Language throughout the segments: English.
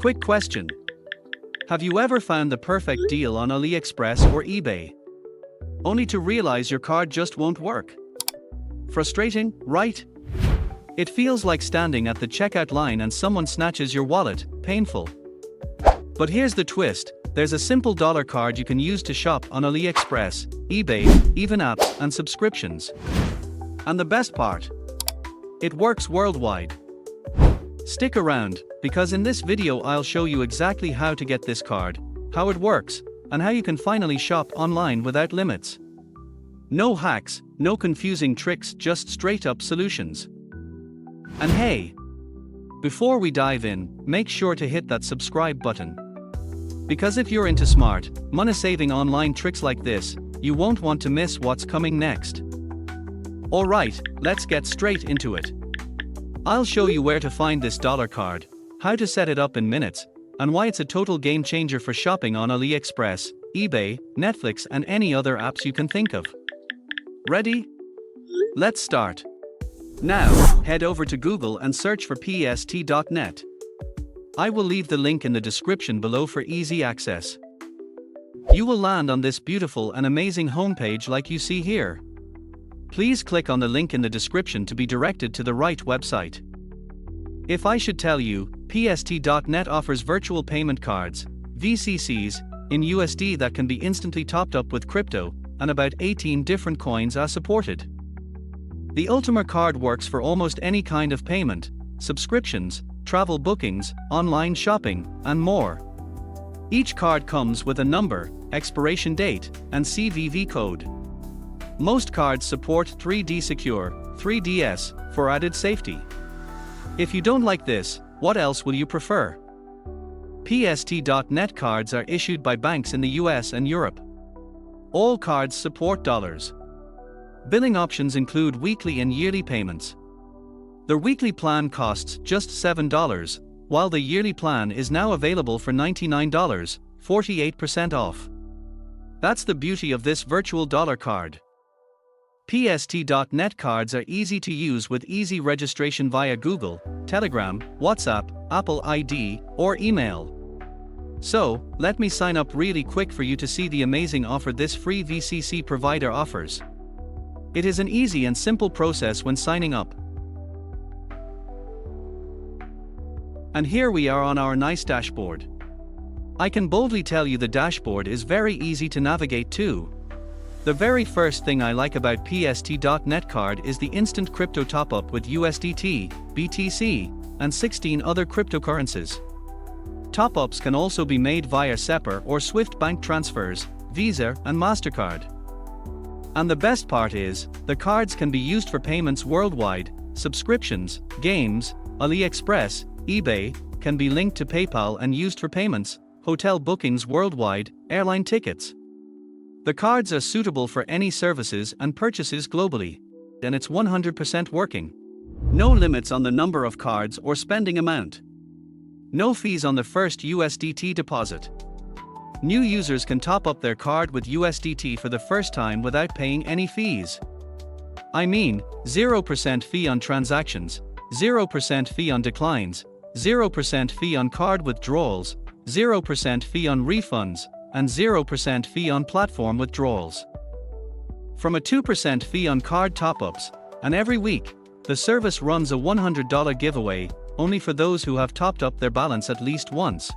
Quick question. Have you ever found the perfect deal on AliExpress or eBay? Only to realize your card just won't work? Frustrating, right? It feels like standing at the checkout line and someone snatches your wallet. Painful. But here's the twist. There's a simple dollar card you can use to shop on AliExpress, eBay, even apps and subscriptions. And the best part? It works worldwide. Stick around, because in this video I'll show you exactly how to get this card, how it works, and how you can finally shop online without limits. No hacks, no confusing tricks, just straight up solutions. And hey, before we dive in, make sure to hit that subscribe button. Because if you're into smart, money-saving online tricks like this, you won't want to miss what's coming next. Alright, let's get straight into it. I'll show you where to find this dollar card, how to set it up in minutes, and why it's a total game changer for shopping on AliExpress, eBay, Netflix and any other apps you can think of. Ready? Let's start. Now, head over to Google and search for pst.net. I will leave the link in the description below for easy access. You will land on this beautiful and amazing homepage like you see here. Please click on the link in the description to be directed to the right website. If I should tell you, pst.net offers virtual payment cards, VCCs, in USD that can be instantly topped up with crypto, and about 18 different coins are supported. The Ultima card works for almost any kind of payment, subscriptions, travel bookings, online shopping, and more. Each card comes with a number, expiration date, and CVV code. Most cards support 3D Secure, 3DS, for added safety. If you don't like this, what else will you prefer? pst.net cards are issued by banks in the US and Europe. All cards support dollars. Billing options include weekly and yearly payments. The weekly plan costs just $7, while the yearly plan is now available for $99, 48% off. That's the beauty of this virtual dollar card. pst.net cards are easy to use with easy registration via Google, Telegram, WhatsApp, Apple ID, or email. So, let me sign up really quick for you to see the amazing offer this free VCC provider offers. It is an easy and simple process when signing up. And here we are on our nice dashboard. I can boldly tell you the dashboard is very easy to navigate too. The very first thing I like about pst.net card is the instant crypto top-up with USDT, BTC, and 16 other cryptocurrencies. Top-ups can also be made via SEPA or Swift bank transfers, Visa and MasterCard. And the best part is, the cards can be used for payments worldwide, subscriptions, games, AliExpress, eBay, can be linked to PayPal and used for payments, hotel bookings worldwide, airline tickets. The cards are suitable for any services and purchases globally. And it's 100% working. No limits on the number of cards or spending amount. No fees on the first USDT deposit. New users can top up their card with USDT for the first time without paying any fees. I mean, 0% fee on transactions, 0% fee on declines, 0% fee on card withdrawals, 0% fee on refunds, and 0% fee on platform withdrawals. From a 2% fee on card top-ups, and every week, the service runs a $100 giveaway, only for those who have topped up their balance at least once.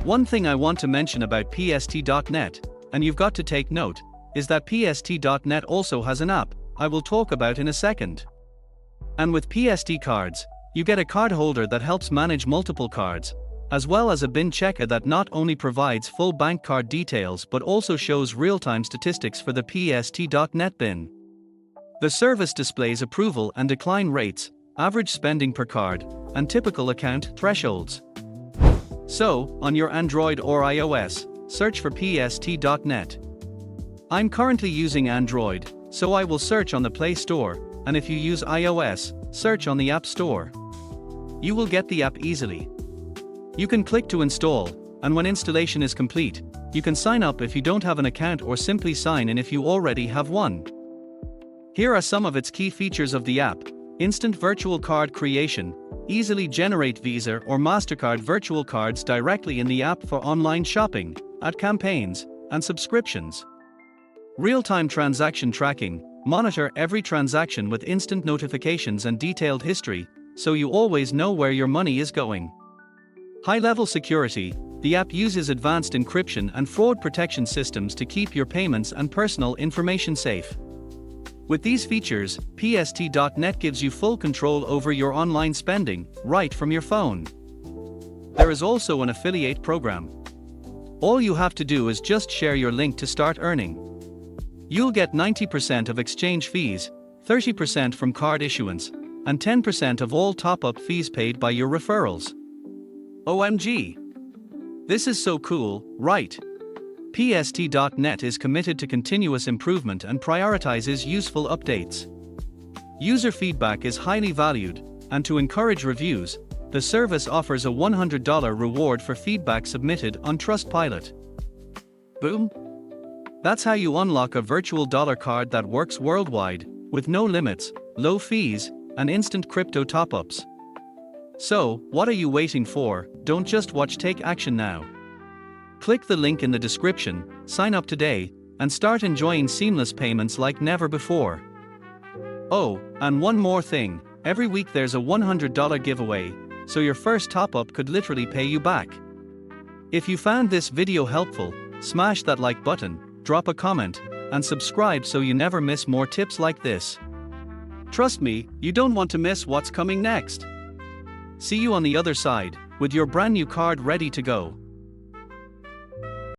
One thing I want to mention about pst.net, and you've got to take note, is that pst.net also has an app, I will talk about in a second. And with PST cards, you get a card holder that helps manage multiple cards, as well as a bin checker that not only provides full bank card details but also shows real-time statistics for the pst.net bin. The service displays approval and decline rates, average spending per card, and typical account thresholds. So, on your Android or iOS, search for pst.net. I'm currently using Android, so I will search on the Play Store, and if you use iOS, search on the App Store. You will get the app easily. You can click to install, and when installation is complete, you can sign up if you don't have an account or simply sign in if you already have one. Here are some of its key features of the app: instant virtual card creation, easily generate Visa or MasterCard virtual cards directly in the app for online shopping, ad campaigns, and subscriptions. Real-time transaction tracking, monitor every transaction with instant notifications and detailed history, so you always know where your money is going. High-level security, the app uses advanced encryption and fraud protection systems to keep your payments and personal information safe. With these features, PST.net gives you full control over your online spending, right from your phone. There is also an affiliate program. All you have to do is just share your link to start earning. You'll get 90% of exchange fees, 30% from card issuance, and 10% of all top-up fees paid by your referrals. OMG! This is so cool, right? PST.net is committed to continuous improvement and prioritizes useful updates. User feedback is highly valued, and to encourage reviews, the service offers a $100 reward for feedback submitted on Trustpilot. Boom! That's how you unlock a virtual dollar card that works worldwide, with no limits, low fees, and instant crypto top-ups. So, what are you waiting for? Don't just watch, take action now. Click the link in the description, sign up today, and start enjoying seamless payments like never before. Oh, and one more thing, every week there's a $100 giveaway, so your first top-up could literally pay you back. If you found this video helpful, smash that like button, drop a comment, and subscribe so you never miss more tips like this. Trust me, you don't want to miss what's coming next. See you on the other side, with your brand new card ready to go.